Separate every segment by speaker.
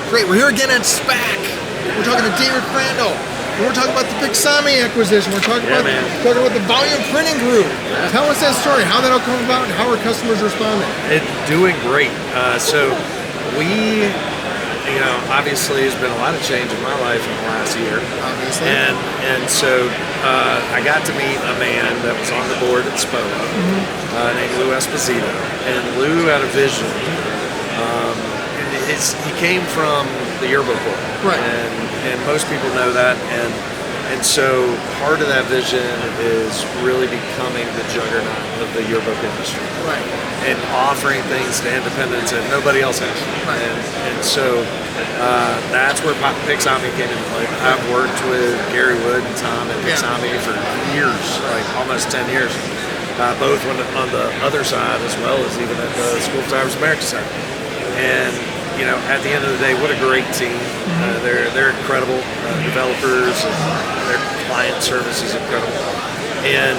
Speaker 1: Great, we're here again at SPAC. We're talking to David Crandall. We're talking about the Pixami acquisition. We're talking about the volume printing group. Yeah. Tell us that story, how that all come about, and how are customers responding?
Speaker 2: It's doing great. So we, obviously there's been a lot of change in my life in the last year.
Speaker 1: Obviously.
Speaker 2: And so I got to meet a man that was on the board at SPOA named Lou Esposito. And Lou had a vision. He came from the yearbook world.
Speaker 1: Right.
Speaker 2: And most people know that. And so part of that vision is really becoming the juggernaut of the yearbook industry.
Speaker 1: Right.
Speaker 2: And offering things to independents that nobody else has.
Speaker 1: Right.
Speaker 2: And so that's where Pixami came into play. I've worked with Gary Wood and Tom at Pixami for years, like almost 10 years, both on the other side as well as even at the School of Tires America side. And at the end of the day, what a great team. They're incredible developers, and their client service is incredible. And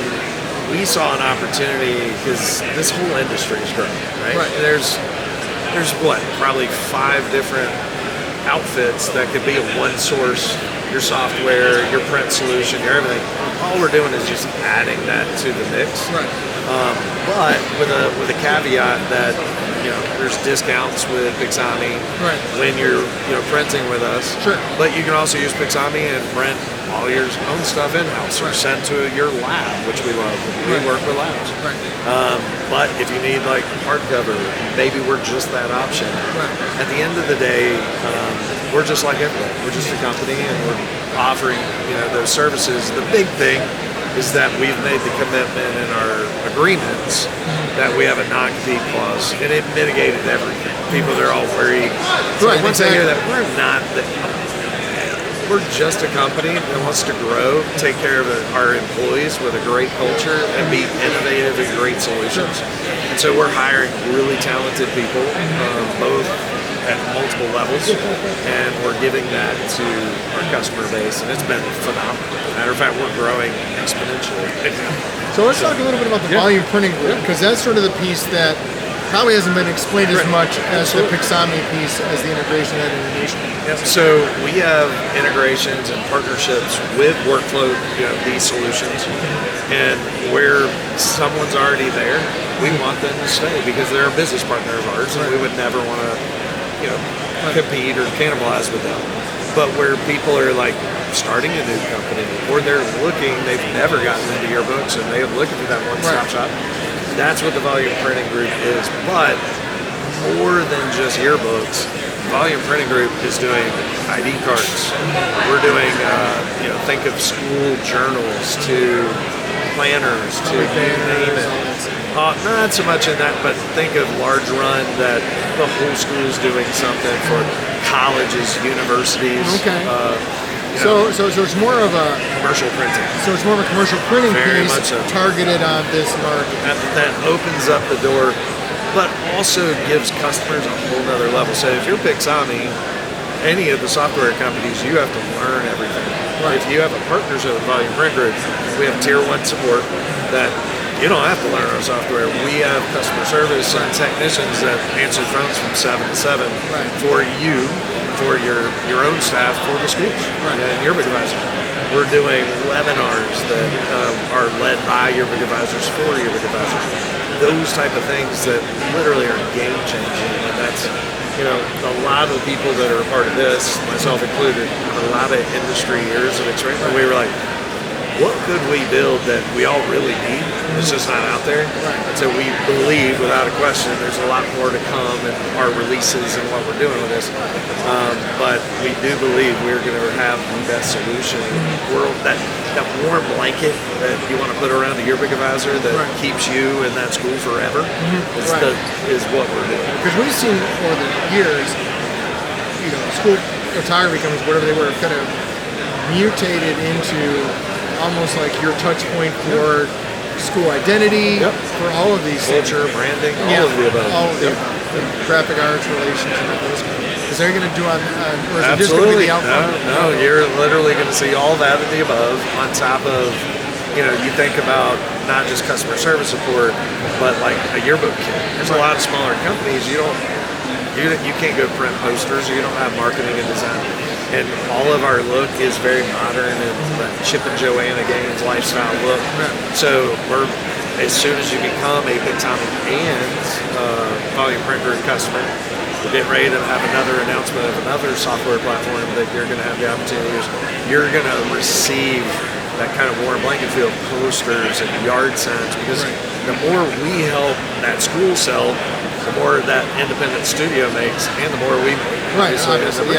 Speaker 2: we saw an opportunity because this whole industry is growing, right? There's what, probably 5 different outfits that could be a one source, your software, your print solution, your everything. All we're doing is just adding that to the mix.
Speaker 1: Right.
Speaker 2: But with a caveat that there's discounts with Pixami when you're printing with us.
Speaker 1: Sure.
Speaker 2: But you can also use Pixami and print all your own stuff in-house or send to your lab, which we love. We work with labs.
Speaker 1: Right.
Speaker 2: But if you need like hardcover, maybe we're just that option.
Speaker 1: Right.
Speaker 2: At the end of the day, we're just like everyone. We're just a company, and we're offering those services. The big thing is that we've made the commitment in our agreements that we have a non-compete clause, and it mitigated everything. People, they're all worried. So once I hear that, we're just a company that wants to grow, take care of our employees with a great culture, and be innovative and great solutions. And so we're hiring really talented people, both at multiple levels, and we're giving that to our customer base, and it's been phenomenal. Matter of fact, we're growing exponentially.
Speaker 1: So let's talk a little bit about the volume printing group, because that's sort of the piece that probably hasn't been explained as much as the Pixami piece, as the integration and innovation.
Speaker 2: So we have integrations and partnerships with workflow, these solutions, and where someone's already there, we want them to stay because they're a business partner of ours, and we would never want to compete or cannibalize with them. But where people are like starting a new company, or they're they've never gotten into yearbooks and they're looking for that one-stop shop, that's what the volume printing group is. But more than just yearbooks, volume printing group is doing ID cards. We're doing, think of school journals to planners to you name it. Not so much in that, but think of large run that the whole school is doing something for colleges, universities.
Speaker 1: Okay. So it's more of a
Speaker 2: commercial printing.
Speaker 1: So it's more of a commercial printing
Speaker 2: Very
Speaker 1: piece
Speaker 2: much so.
Speaker 1: Targeted on this market.
Speaker 2: That opens up the door, but also gives customers a whole nother level. So if you're Pixami, any of the software companies, you have to learn everything. If you have a partnership with Volume Print Group, we have tier 1 support that you don't have to learn our software. We have customer service and technicians that answer phones from 7 to 7 for you, for your own staff, for the schools and yearbook advisors. We're doing webinars that are led by yearbook advisors for yearbook advisors. Those type of things that literally are game changing, and that's a lot of the people that are a part of this, myself included, have a lot of industry years of experience. And we were like, what could we build that we all really need? It's just not out there. And so we believe, without a question, there's a lot more to come in our releases and what we're doing with this. But we do believe we're going to have the best solution in the world. That warm blanket that you want to put around the yearbook advisor that keeps you in that school forever is what we're doing.
Speaker 1: Because we've seen over the years, school photography companies, whatever they were, kind of mutated into almost like your touch point for school identity, for all of these
Speaker 2: culture, branding, all of the above.
Speaker 1: All of the graphic arts relations and all those kind of things. Is there going to do on or is it just
Speaker 2: Absolutely.
Speaker 1: going to be the outcome?
Speaker 2: No, you're literally going to see all that of the above on top of, you think about not just customer service support, but like a yearbook kit. There's a lot of smaller companies, you You can't go print posters. You don't have marketing and design. And all of our look is very modern and that Chip and Joanna Gaines lifestyle look. So as soon as you become a Pixami and volume printer customer, we're getting ready to have another announcement of another software platform that you're going to have the opportunity to use. You're going to receive that kind of warm blanket feel, posters and yard signs, because the more we help that school sell, the more that independent studio makes, and the more we make.
Speaker 1: Obviously.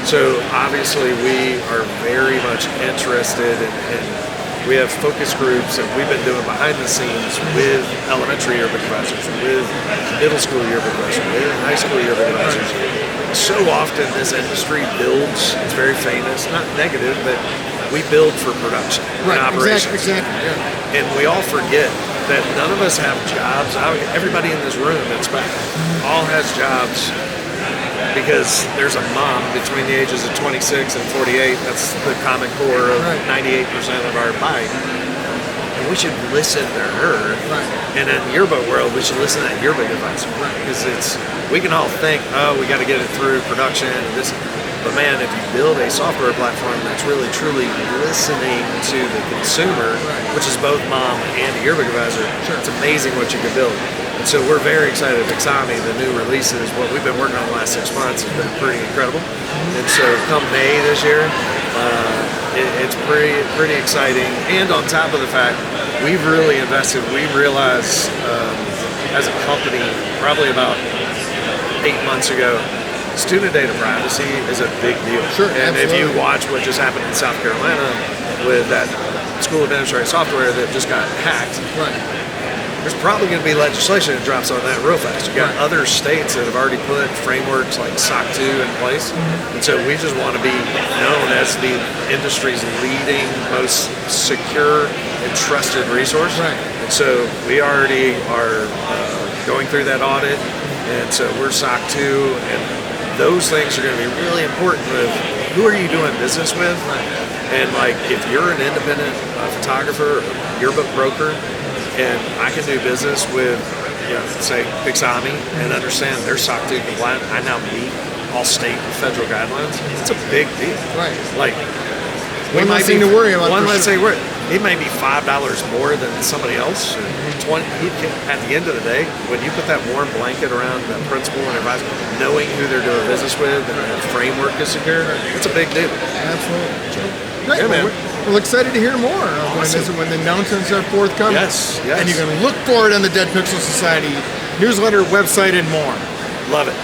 Speaker 2: So obviously we are very much interested in we have focus groups, and we've been doing behind the scenes with elementary yearbook advisors, with middle school yearbook advisors, with high school yearbook advisors. So often this industry builds, it's very famous, not negative, but we build for production and operations.
Speaker 1: Exactly.
Speaker 2: And we all forget that none of us have jobs. Everybody in this room, all has jobs because there's a mom between the ages of 26 and 48. That's the common core of 98% of our bike. And we should listen to her. And in the yearbook world, we should listen to that yearbook advice. Because we can all think, oh, we got to get it through production and this. But man, if you build a software platform that's really truly listening to the consumer, which is both mom and a yearbook advisor, it's amazing what you can build. And so we're very excited at Pixami. The new releases, what we've been working on the last 6 months, has been pretty incredible. And so come May this year, it's pretty exciting. And on top of the fact, we've really invested. We realized as a company, probably about 8 months ago, student data privacy is a big deal. And if you watch what just happened in South Carolina with that school administrative software that just got hacked, there's probably going to be legislation that drops on that real fast. You've got other states that have already put frameworks like SOC 2 in place. And so we just want to be known as the industry's leading, most secure and trusted resource. And so we already are going through that audit. And so we're SOC 2, and those things are going to be really important with who are you doing business with. And like if you're an independent photographer or yearbook broker, and I can do business with, say, Pixami and understand they're SOC 2 compliant. I now meet all state and federal guidelines. It's a big deal. Like,
Speaker 1: one less thing to worry about.
Speaker 2: One less thing to worry. It may be $5 more than somebody else. 20. At the end of the day, when you put that warm blanket around the principal and advisor, knowing who they're doing business with and the framework is secure, it's a big deal.
Speaker 1: Absolutely. Great.
Speaker 2: Yeah, man.
Speaker 1: We're excited to hear more when the announcements are forthcoming.
Speaker 2: Yes.
Speaker 1: And you can look for it on the Dead Pixel Society newsletter, website, and more.
Speaker 2: Love it.